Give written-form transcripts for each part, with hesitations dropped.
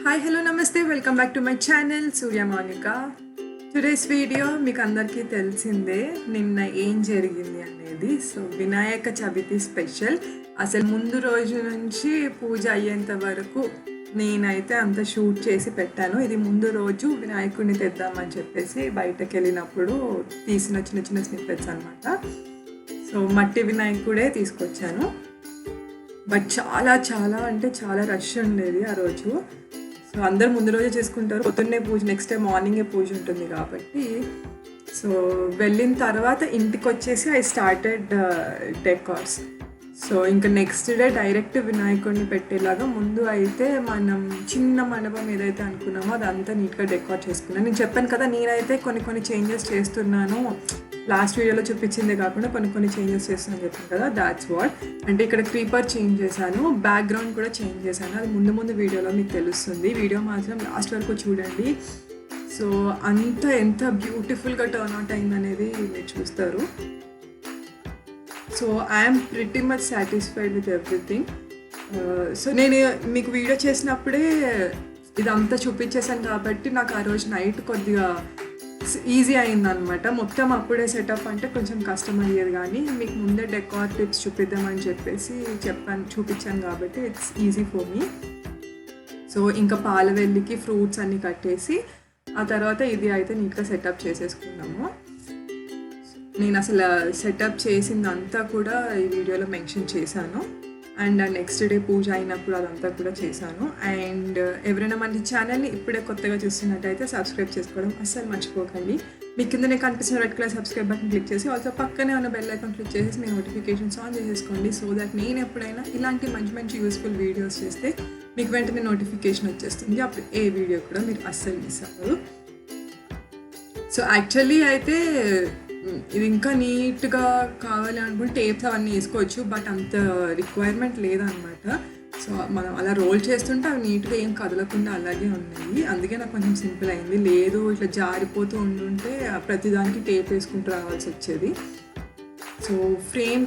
Hi hello నమస్తే welcome back to my channel Surya Mounika. Today's video మీకు అందరికీ తెలిసిందే నిన్న ఏం జరిగింది అనేది. So Vinayaka Chavithi special. అసలు ముందు రోజు నుంచి పూజ అయ్యేంత వరకు నేనైతే అంత షూట్ చేసి పెట్టాను. ఇది ముందు రోజు వినాయకుడిని తెద్దామని చెప్పేసి బయటకు వెళ్ళినప్పుడు తీసిన చిన్న చిన్న స్నిప్పెట్స్ అనమాట. సో మట్టి వినాయకుడే తీసుకొచ్చాను. బట్ చాలా చాలా అంటే చాలా రష్ ఉండేది ఆ రోజు. సో అందరు ముందు రోజే చేసుకుంటారు, పొద్దున్నే పూజ, నెక్స్ట్ డే మార్నింగే పూజ ఉంటుంది కాబట్టి. సో వెళ్ళిన తర్వాత ఇంటికి వచ్చేసి ఐ స్టార్టెడ్ డెకార్స్. సో ఇంకా నెక్స్ట్ డే డైరెక్ట్ వినాయకుడిని పెట్టేలాగా ముందు అయితే మనం చిన్న మండపం ఏదైతే అనుకున్నామో అదంతా నీట్గా డెకార్ చేసుకున్నాను. నేను చెప్పాను కదా, నేనైతే కొన్ని చేంజెస్ చేస్తున్నాను, లాస్ట్ వీడియోలో చూపించిందే కాకుండా కొన్ని చేంజెస్ చేస్తున్నాను చెప్పాను కదా, దాట్స్ వాట్. అంటే ఇక్కడ క్రీపర్ చేంజ్ చేశాను, బ్యాక్గ్రౌండ్ కూడా చేంజ్ చేశాను. అది ముందు వీడియోలో మీకు తెలుస్తుంది. వీడియో మాత్రం లాస్ట్ వరకు చూడండి. సో ఎంత బ్యూటిఫుల్గా టర్న్ అవుట్ అయిందనేది మీరు చూస్తారు. So I'm pretty much satisfied with everything. So నేను మీకు వీడియో చేసినప్పుడే ఇదంతా చూపించేసాను కాబట్టి నాకు ఆ రోజు నైట్ కొద్దిగా ఈజీ అయిందనమాట. మొత్తం అప్పుడే సెటప్ అంటే కొంచెం కష్టం అయ్యేది, కానీ మీకు ముందే డెకార్ టిప్స్ చూపిద్దామని చెప్పేసి చూపించాను కాబట్టి it's easy for me. So ఇంకా పాలవెల్లికి ఫ్రూట్స్ అన్నీ కట్టేసి ఆ తర్వాత ఇది అయితే నీట్గా సెటప్ చేసేసుకున్నాము. నేను అసలు సెటప్ చేసిందంతా కూడా ఈ వీడియోలో మెన్షన్ చేశాను. అండ్ నెక్స్ట్ డే పూజ అయినప్పుడు అదంతా కూడా చేశాను. అండ్ ఎవరైనా మన ఛానల్ని ఇప్పుడే కొత్తగా చూస్తున్నట్టయితే సబ్స్క్రైబ్ చేసుకోవడం అస్సలు మర్చిపోకండి. మీ కిందనే కనిపిస్తున్న red colour subscribe button click చేసి ఆల్సో పక్కనే ఉన్న బెల్ ఐకాన్ క్లిక్ చేసి మీ నోటిఫికేషన్స్ ఆన్ చేసేసుకోండి. సో దట్ నేను ఎప్పుడైనా ఇలాంటి మంచి యూస్ఫుల్ వీడియోస్ చేస్తే మీకు వెంటనే నోటిఫికేషన్ వచ్చేస్తుంది. అప్పుడు ఏ వీడియో కూడా మీరు అస్సలు మిస్ అవ్వరు. సో యాక్చువల్లీ అయితే ఇది ఇంకా నీట్గా కావాలి అనుకుంటే టేప్స్ అవన్నీ వేసుకోవచ్చు, బట్ అంత రిక్వైర్మెంట్ లేదనమాట. సో మనం అలా రోల్ చేస్తుంటే అవి నీట్గా ఏం కదలకుండా అలాగే ఉన్నాయి. అందుకే నాకు కొంచెం సింపుల్ అయింది. లేదు ఇట్లా జారిపోతూ ఉండుంటే ప్రతిదానికి టేప్ వేసుకుంటూ రావాల్సి వచ్చేది. సో ఫ్రేమ్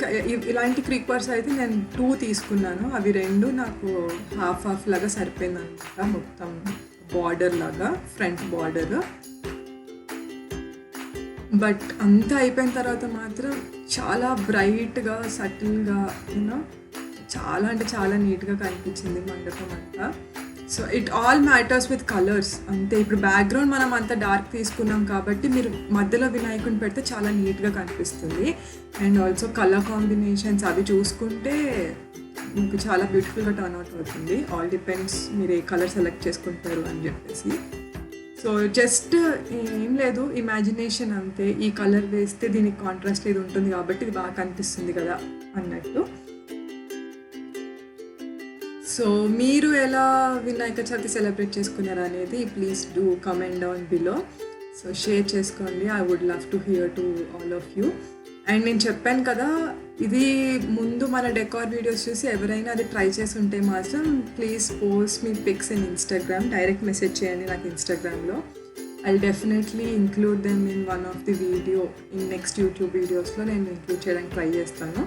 ఇలాంటి క్రీపర్స్ అయితే నేను 2 తీసుకున్నాను. అవి 2 నాకు హాఫ్ లాగా సరిపోయింది అనమాట. మొత్తం బార్డర్ లాగా, ఫ్రంట్ బార్డర్. బట్ అంతా అయిపోయిన తర్వాత మాత్రం చాలా బ్రైట్గా, సటిల్గా, చాలా అంటే చాలా నీట్గా కనిపించింది మండపం అంతా. So it all matters with colours అంతే. ఇప్పుడు బ్యాక్గ్రౌండ్ మనం అంత డార్క్ తీసుకున్నాం కాబట్టి మీరు మధ్యలో వినాయకుడిని పెడితే చాలా నీట్గా కనిపిస్తుంది. అండ్ ఆల్సో కలర్ కాంబినేషన్స్ అవి చూసుకుంటే మీకు చాలా బ్యూటిఫుల్గా టర్న్ అవుట్ అవుతుంది. ఆల్ డిపెండ్స్ మీరు ఏ కలర్ సెలెక్ట్ చేసుకుంటారు అని చెప్పేసి. సో జస్ట్ ఏం లేదు, ఇమాజినేషన్ అంతే. ఈ కలర్ వేస్తే దీనికి కాంట్రాస్ట్ ఇది ఉంటుంది కాబట్టి ఇది బాగా కనిపిస్తుంది కదా అన్నట్టు. సో మీరు ఎలా వినాయక చవితి సెలబ్రేట్ చేసుకున్నారు అనేది please do comment down below. So share చేసుకోండి. I would love to hear to all of you. And నేను చెప్పాను కదా, ఇది ముందు మన డెకార్ వీడియోస్ చూసి ఎవరైనా అది ట్రై చేసి ఉంటే మాత్రం ప్లీజ్ పోస్ట్ మీ pics in Instagram. Direct message చేయండి నాకు ఇన్స్టాగ్రామ్లో. I definitely include them in one of the video in next YouTube వీడియోస్లో నేను ఇంక్లూడ్ చేయడానికి ట్రై చేస్తాను.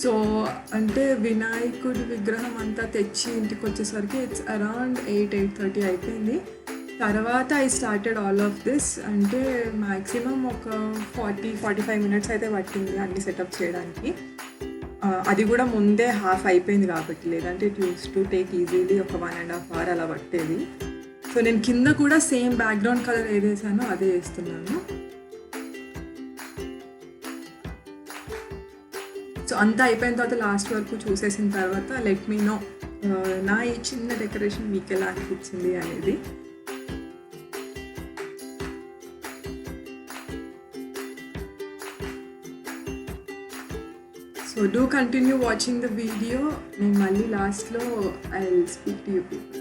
సో అంటే వినాయకుడి విగ్రహం అంతా తెచ్చి ఇంటికి వచ్చేసరికి ఇట్స్ అరౌండ్ 8:30 అయిపోయింది. తర్వాత I started all of this. అంటే మ్యాక్సిమం ఒక 40-45 మినిట్స్ అయితే పట్టింది అన్ని సెటప్ చేయడానికి. అది కూడా ముందే హాఫ్ అయిపోయింది కాబట్టి, లేదంటే it use to take easily ఒక 1.5 hour అలా పట్టేది. సో నేను కింద కూడా సేమ్ బ్యాక్గ్రౌండ్ కలర్ ఏదేసానో అదే వేస్తున్నాను. సో అంతా అయిపోయిన తర్వాత లాస్ట్ వరకు చూసేసిన తర్వాత లెట్ మీ నో నా ఈ చిన్న డెకరేషన్ మీకు ఎలా అనిపించింది అనేది. So do continue watching the video. నేను మళ్ళీ లాస్ట్లో I will speak to you people.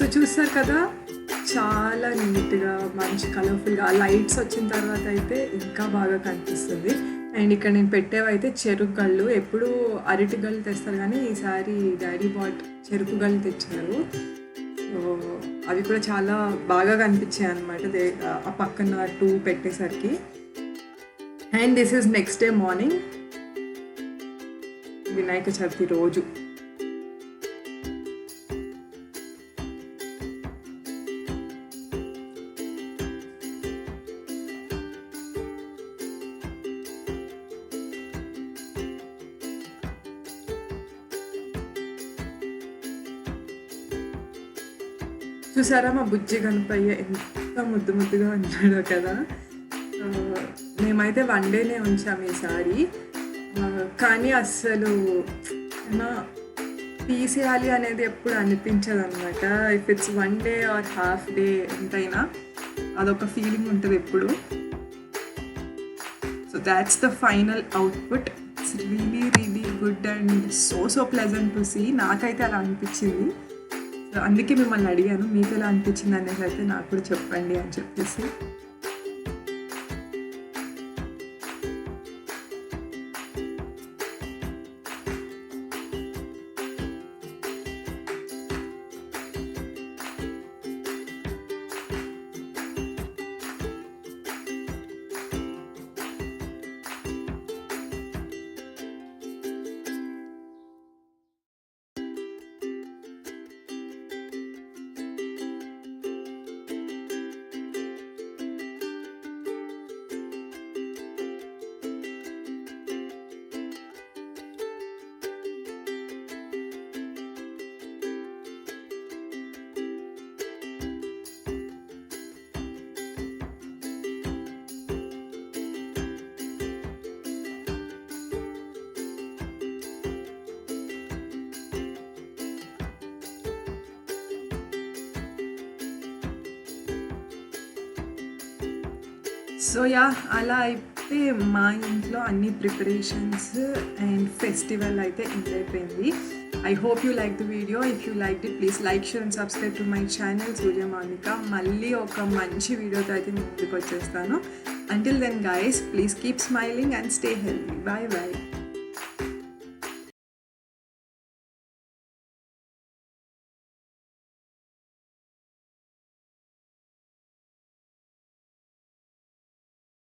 So చూస్తారు కదా, చాలా నీట్గా మంచి కలర్ఫుల్గా లైట్స్ వచ్చిన తర్వాత అయితే ఇంకా బాగా కనిపిస్తుంది. అండ్ ఇక్కడ నేను పెట్టేవైతే చెరుకు గళ్ళు. ఎప్పుడు అరటి గళ్ళు తెస్తారు కానీ ఈసారి డాడీ బాట్ చెరుకు గళ్ళు తెచ్చారు. సో అవి కూడా చాలా బాగా కనిపించాయి అనమాట ఆ పక్కన 2 పెట్టేసరికి. And this is next day morning, Vinayaka Chavithi రోజు. చూసారా మా బుజ్జి గణపయ్య ఎంత ముద్దుగా ఉన్నాడో కదా. మేమైతే 1 డేనే ఉంచాము ఈసారి, కానీ అస్సలు తీసేయాలి అనేది ఎప్పుడు అనిపించదు అనమాట. If it's 1 day or half day ఎంతైనా అదొక ఫీలింగ్ ఉంటుంది ఎప్పుడు. So that's the final output. It's really good and so pleasant to see. నాకైతే అలా అనిపించింది. సో అందుకే మిమ్మల్ని అడిగాను, మీకు ఎలా అనిపించింది అనేసి అయితే నాకు కూడా చెప్పండి అని చెప్పేసి. సో యా, అలా అయితే మా ఇంట్లో అన్ని ప్రిపరేషన్స్ అండ్ ఫెస్టివల్ అయితే ఎండ్ అయిపోయింది. I hope you like the video. If you like it please like, share and subscribe to my channel Surya Mounika. మళ్ళీ ఒక మంచి వీడియోతో అయితే ముందుకు వచ్చేస్తాను. Until then guys, please keep smiling and stay healthy. Bye bye.